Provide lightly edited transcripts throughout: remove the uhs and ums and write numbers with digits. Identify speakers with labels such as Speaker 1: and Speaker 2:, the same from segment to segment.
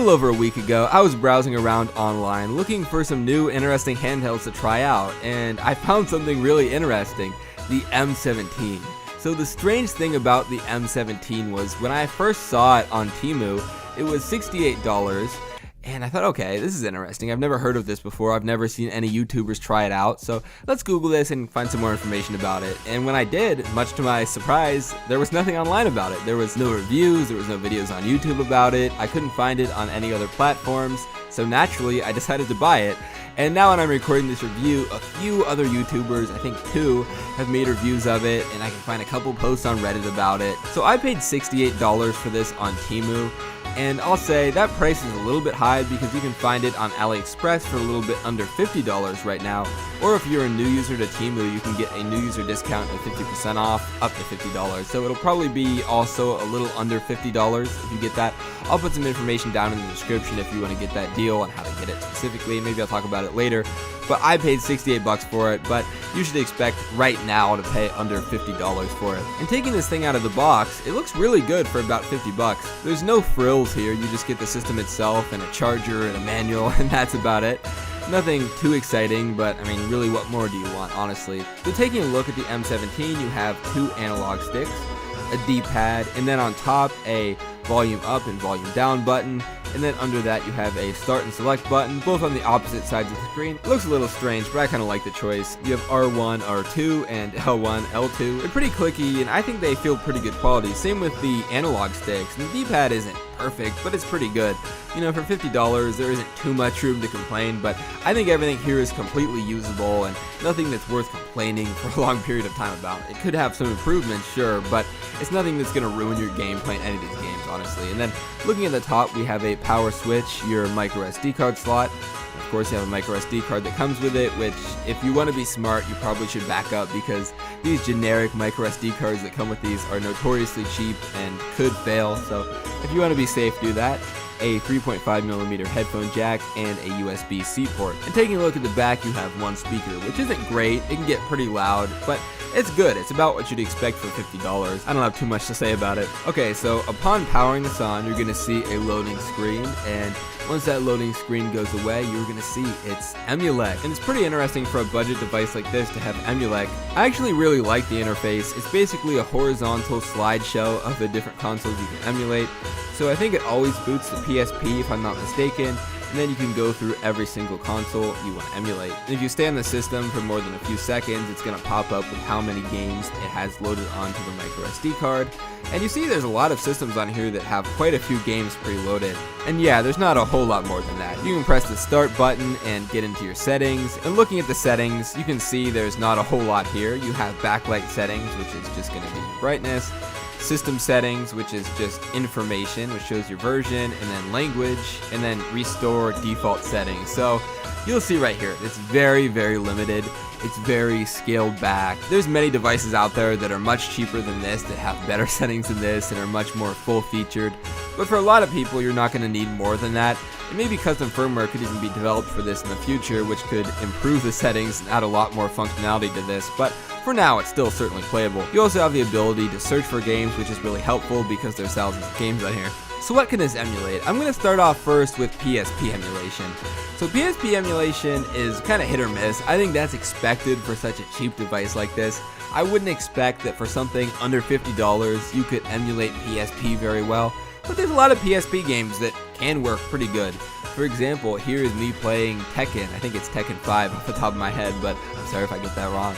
Speaker 1: little over a week ago, I was browsing around online looking for some new interesting handhelds to try out, and I found something really interesting, the M17. So the strange thing about the M17 was when I first saw it on Temu, it was $68, and I thought, okay, this is interesting. I've never heard of this before. I've never seen any YouTubers try it out, so let's Google this and find some more information about it. And when I did, much to my surprise, there was nothing online about it. There was no reviews, there was no videos on YouTube about it. I couldn't find it on any other platforms, so naturally I decided to buy it. And now when I'm recording this review, a few other YouTubers, I think 2, have made reviews of it, and I can find a couple posts on Reddit about it. So I paid $68 for this on Temu. And I'll say that price is a little bit high because you can find it on AliExpress for a little bit under $50 right now. Or if you're a new user to Temu, you can get a new user discount of 50% off up to $50. So it'll probably be also a little under $50 if you get that. I'll put some information down in the description if you want to get that deal and how to get it specifically. Maybe I'll talk about it later. But I paid $68 for it, but you should expect right now to pay under $50 for it. And taking this thing out of the box, it looks really good for about $50. There's no frills here, you just get the system itself and a charger and a manual, and that's about it. Nothing too exciting, but I mean, really, what more do you want, honestly? So taking a look at the M17, you have 2 analog sticks, a D-pad, and then on top a volume up and volume down button, and then under that you have a start and select button, both on the opposite sides of the screen. It looks a little strange, but I kind of like the choice. You have R1, R2, and L1, L2. They're pretty clicky, and I think they feel pretty good quality. Same with the analog sticks. And the D-pad isn't perfect, but it's pretty good. You know, for $50, there isn't too much room to complain, but I think everything here is completely usable and nothing that's worth complaining for a long period of time about. It could have some improvements, sure, but it's nothing that's going to ruin your game playing any of these games, honestly. And then looking at the top, we have a power switch, your micro SD card slot. Of course, you have a micro SD card that comes with it, which if you want to be smart, you probably should back up because these generic micro SD cards that come with these are notoriously cheap and could fail. So if you want to be safe, do that. A 3.5mm headphone jack and a USB-C port. And taking a look at the back, you have one speaker, which isn't great. It can get pretty loud, but it's good. It's about what you'd expect for $50. I don't have too much to say about it. Okay, so upon powering this on, you're going to see a loading screen, and once that loading screen goes away, you're going to see it's Emulec. And it's pretty interesting for a budget device like this to have Emulec. I actually really like the interface. It's basically a horizontal slideshow of the different consoles you can emulate. So I think it always boots the PSP if I'm not mistaken, and then you can go through every single console you want to emulate. And if you stay on the system for more than a few seconds, it's going to pop up with how many games it has loaded onto the micro SD card. And you see there's a lot of systems on here that have quite a few games preloaded. And yeah, there's not a whole lot more than that. You can press the start button and get into your settings. And looking at the settings, you can see there's not a whole lot here. You have backlight settings, which is just going to be your brightness. System settings, which is just information, which shows your version, and then language, and then restore default settings. So you'll see right here, it's very, very limited. It's very scaled back. There's many devices out there that are much cheaper than this, that have better settings than this, and are much more full featured. But for a lot of people, you're not going to need more than that. And maybe custom firmware could even be developed for this in the future, which could improve the settings and add a lot more functionality to this. But for now, it's still certainly playable. You also have the ability to search for games, which is really helpful because there's thousands of games on here. So what can this emulate? I'm going to start off first with PSP emulation. So PSP emulation is kind of hit or miss. I think that's expected for such a cheap device like this. I wouldn't expect that for something under $50 you could emulate PSP very well, but there's a lot of PSP games that can work pretty good. For example, here is me playing Tekken. I think it's Tekken 5 off the top of my head, but I'm sorry if I get that wrong.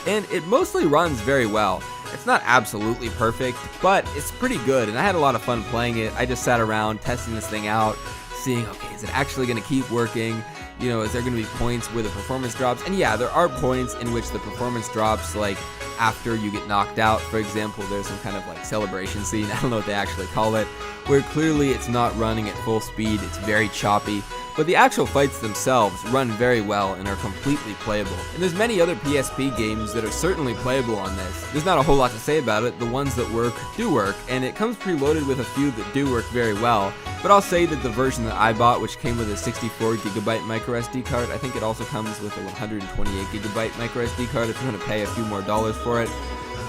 Speaker 1: And it mostly runs very well. It's not absolutely perfect, but it's pretty good, and I had a lot of fun playing it. I just sat around testing this thing out, seeing, okay, is it actually going to keep working? You know, is there going to be points where the performance drops? And yeah, there are points in which the performance drops, like after you get knocked out. For example, there's some kind of like celebration scene, I don't know what they actually call it, where clearly it's not running at full speed, it's very choppy. But the actual fights themselves run very well and are completely playable. And there's many other PSP games that are certainly playable on this. There's not a whole lot to say about it. The ones that work do work, and it comes preloaded with a few that do work very well. But I'll say that the version that I bought, which came with a 64GB micro SD card, I think it also comes with a 128GB micro SD card if you want to pay a few more dollars for it.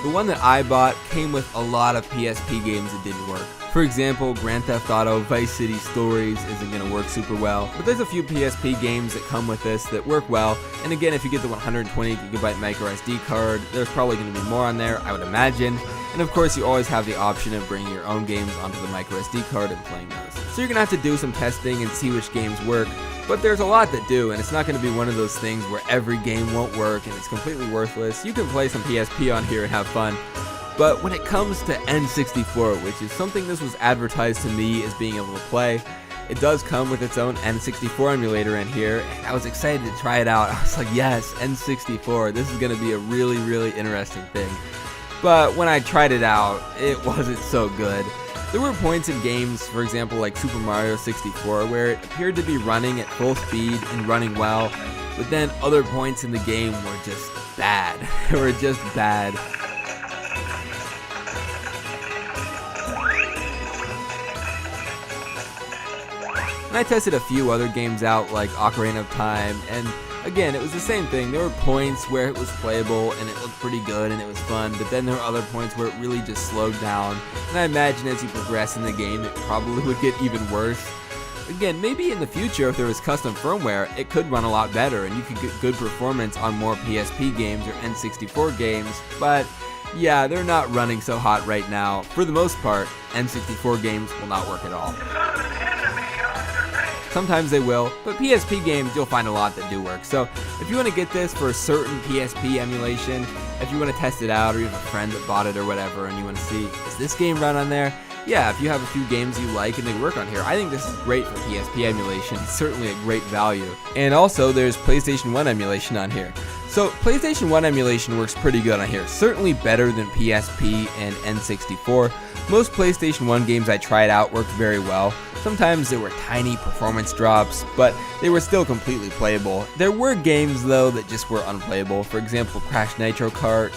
Speaker 1: The one that I bought came with a lot of PSP games that didn't work. For example, Grand Theft Auto Vice City Stories isn't going to work super well, but there's a few PSP games that come with this that work well, and again, if you get the 128GB microSD card, there's probably going to be more on there, I would imagine, and of course you always have the option of bringing your own games onto the microSD card and playing those. So you're going to have to do some testing and see which games work, but there's a lot that do, and it's not going to be one of those things where every game won't work and it's completely worthless. You can play some PSP on here and have fun. But when it comes to N64, which is something this was advertised to me as being able to play, it does come with its own N64 emulator in here, and I was excited to try it out. I was like, yes, N64, this is going to be a really, really interesting thing. But when I tried it out, it wasn't so good. There were points in games, for example, like Super Mario 64, where it appeared to be running at full speed and running well, but then other points in the game were just bad. They were just bad. And I tested a few other games out like Ocarina of Time, and again, it was the same thing. There were points where it was playable and it looked pretty good and it was fun, but then there were other points where it really just slowed down. And I imagine as you progress in the game, it probably would get even worse. Again, maybe in the future if there was custom firmware, it could run a lot better and you could get good performance on more PSP games or N64 games, but yeah, they're not running so hot right now. For the most part, N64 games will not work at all. Sometimes they will, but PSP games you'll find a lot that do work. So if you want to get this for a certain PSP emulation, if you want to test it out or you have a friend that bought it or whatever and you want to see, is this game run on there? Yeah, if you have a few games you like and they work on here, I think this is great for PSP emulation. It's certainly a great value. And also there's PlayStation 1 emulation on here. So PlayStation 1 emulation works pretty good on here, certainly better than PSP and N64. Most PlayStation 1 games I tried out worked very well. Sometimes there were tiny performance drops, but they were still completely playable. There were games though that just were unplayable. For example, Crash Nitro Kart.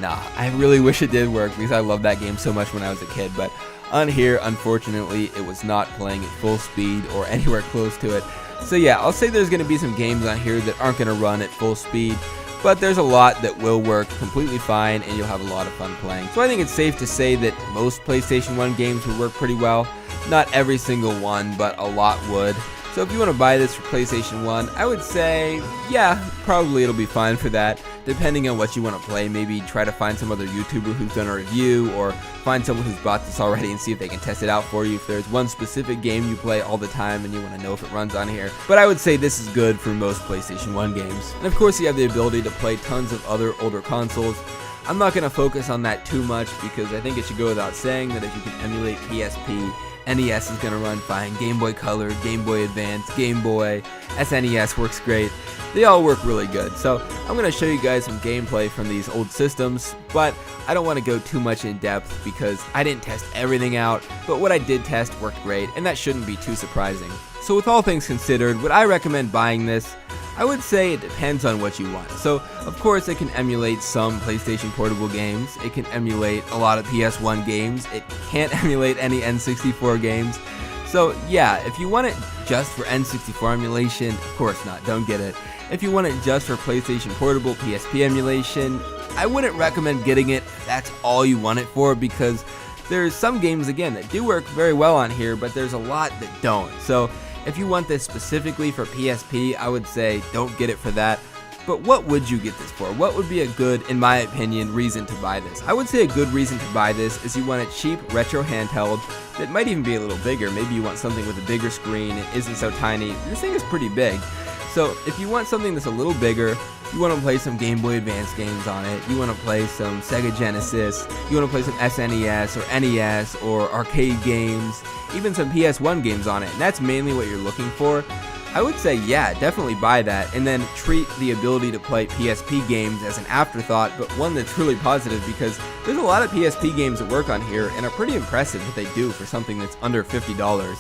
Speaker 1: Nah, I really wish it did work because I loved that game so much when I was a kid, but on here, unfortunately, it was not playing at full speed or anywhere close to it. So yeah, I'll say there's going to be some games on here that aren't going to run at full speed, but there's a lot that will work completely fine and you'll have a lot of fun playing. So I think it's safe to say that most PlayStation 1 games would work pretty well. Not every single one, but a lot would. So if you want to buy this for PlayStation 1, I would say, yeah, probably it'll be fine for that. Depending on what you want to play, maybe try to find some other YouTuber who's done a review, or find someone who's bought this already and see if they can test it out for you. If there's one specific game you play all the time and you want to know if it runs on here. But I would say this is good for most PlayStation 1 games. And of course you have the ability to play tons of other older consoles. I'm not going to focus on that too much because I think it should go without saying that if you can emulate PSP, NES is going to run fine, Game Boy Color, Game Boy Advance, Game Boy, SNES works great. They all work really good. So I'm going to show you guys some gameplay from these old systems, but I don't want to go too much in depth because I didn't test everything out, but what I did test worked great, and that shouldn't be too surprising. So with all things considered, would I recommend buying this? I would say it depends on what you want. So, of course, it can emulate some PlayStation Portable games. It can emulate a lot of PS1 games. It can't emulate any N64 games. So, yeah, if you want it just for N64 emulation, of course not, don't get it. If you want it just for PlayStation Portable PSP emulation, I wouldn't recommend getting it if that's all you want it for, because there's some games, again, that do work very well on here, but there's a lot that don't. So, if you want this specifically for PSP, I would say don't get it for that. But what would you get this for? What would be a good, in my opinion, reason to buy this? I would say a good reason to buy this is you want a cheap retro handheld that might even be a little bigger. Maybe you want something with a bigger screen, it isn't so tiny. This thing is pretty big. So if you want something that's a little bigger, you want to play some Game Boy Advance games on it, you want to play some Sega Genesis, you want to play some SNES or NES or arcade games, even some PS1 games on it, and that's mainly what you're looking for, I would say yeah, definitely buy that, and then treat the ability to play PSP games as an afterthought, but one that's really positive because there's a lot of PSP games that work on here and are pretty impressive what they do for something that's under $50.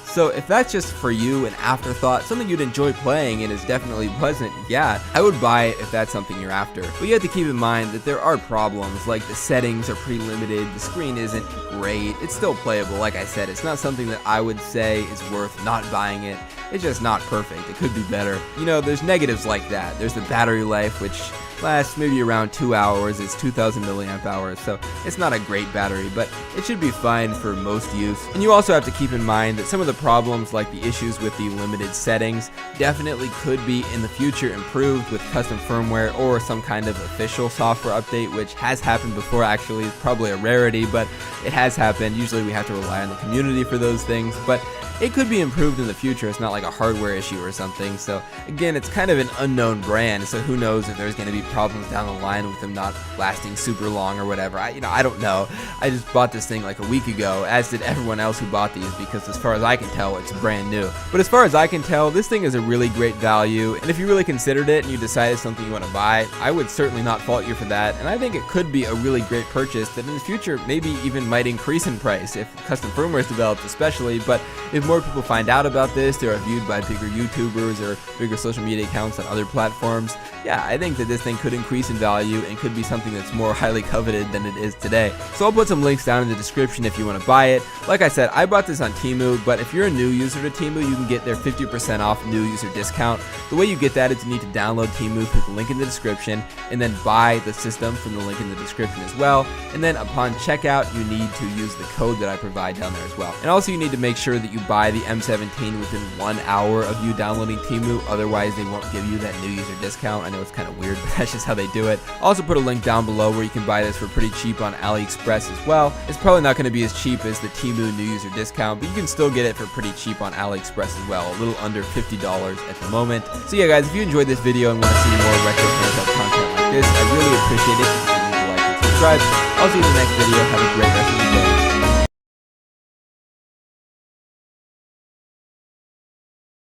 Speaker 1: So if that's just for you, an afterthought, something you'd enjoy playing and is definitely pleasant, yeah, I would buy it if that's something you're after. But you have to keep in mind that there are problems, like the settings are pre-limited, the screen isn't great, it's still playable, like I said, it's not something that I would say is worth not buying it. It's just not perfect, it could be better. You know, there's negatives like that. There's the battery life, which lasts maybe around 2 hours. It's 2000 milliamp hours, so it's not a great battery, but it should be fine for most use. And you also have to keep in mind that some of the problems, like the issues with the limited settings, definitely could be in the future improved with custom firmware or some kind of official software update, which has happened before. Actually, it's probably a rarity, but it has happened. Usually we have to rely on the community for those things, but it could be improved in the future. It's not like a hardware issue or something. So again, it's kind of an unknown brand, so who knows if there's going to be problems down the line with them not lasting super long or whatever. I don't know. I just bought this thing like a week ago, as did everyone else who bought these, because as far as I can tell, it's brand new. But as far as I can tell, this thing is a really great value, and if you really considered it and you decided something you want to buy, I would certainly not fault you for that, and I think it could be a really great purchase that in the future maybe even might increase in price if custom firmware is developed especially. But if more people find out about this, they're viewed by bigger YouTubers or bigger social media accounts on other platforms, yeah, I think that this thing could increase in value and could be something that's more highly coveted than it is today. So I'll put some links down in the description if you want to buy it. Like I said, I bought this on Temu, but if you're a new user to Temu, you can get their 50% off new user discount. The way you get that is you need to download Temu through the link in the description and then buy the system from the link in the description as well. And then upon checkout, you need to use the code that I provide down there as well. And also you need to make sure that you buy the M17 within 1 hour of you downloading Temu, otherwise they won't give you that new user discount. I know it's kind of weird, but that's just how they do it. I'll also put a link down below where you can buy this for pretty cheap on AliExpress as well. It's probably not going to be as cheap as the Temu new user discount, but you can still get it for pretty cheap on AliExpress as well, a little under $50 at the moment. So yeah guys, if you enjoyed this video and want to see more retro handheld content like this, I really appreciate it if you leave a like and subscribe. I'll see you in the next video. Have a great rest of the day.